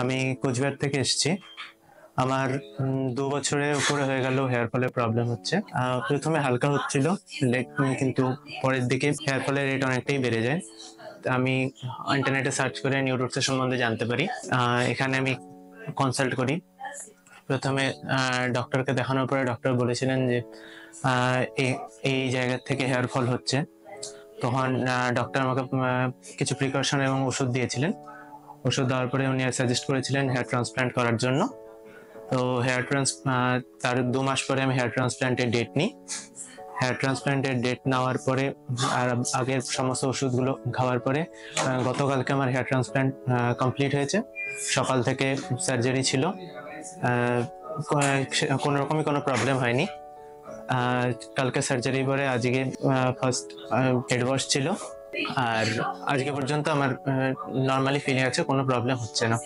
আমি কোচবিহার থেকে এসেছি। আমার ২ বছরের উপরে হয়ে গেল হেয়ার ফলের প্রবলেম হচ্ছে। প্রথমে হালকা হচ্ছিল, কিন্তু পরের দিকে হেয়ার ফলের রেট অনেকটাই বেড়ে যায়। আমি ইন্টারনেটে সার্চ করে নিউরোডসের সম্বন্ধে জানতে পারি। এখানে আমি কনসাল্ট করি। প্রথমে ডক্টরকে দেখানোর পরে ডক্টর বলেছিলেন যে এই জায়গা থেকে হেয়ার ফল হচ্ছে। তখন ডক্টর আমাকে কিছু প্রিকশন এবং ওষুধ দিয়েছিলেন। ওষুধ দেওয়ার পরে উনি সাজেস্ট করেছিলেন হেয়ার ট্রান্সপ্ল্যান্ট করার জন্য। তো তার ২ মাস পরে আমি হেয়ার ট্রান্সপ্ল্যান্টের ডেট নিই। হেয়ার ট্রান্সপ্ল্যান্টের ডেট নেওয়ার পরে আর আগের সমস্ত ওষুধগুলো খাওয়ার পরে গতকালকে আমার হেয়ার ট্রান্সপ্ল্যান্ট কমপ্লিট হয়েছে। সকাল থেকে সার্জারি ছিল, কোনো রকমই কোনো প্রবলেম হয়নি। কালকে সার্জারি পরে আজকে ফার্স্ট হেড ওয়াশ ছিল, আর আজকে পর্যন্ত আমার নর্মালি ফিলিং আছে, কোনো প্রবলেম হচ্ছে না।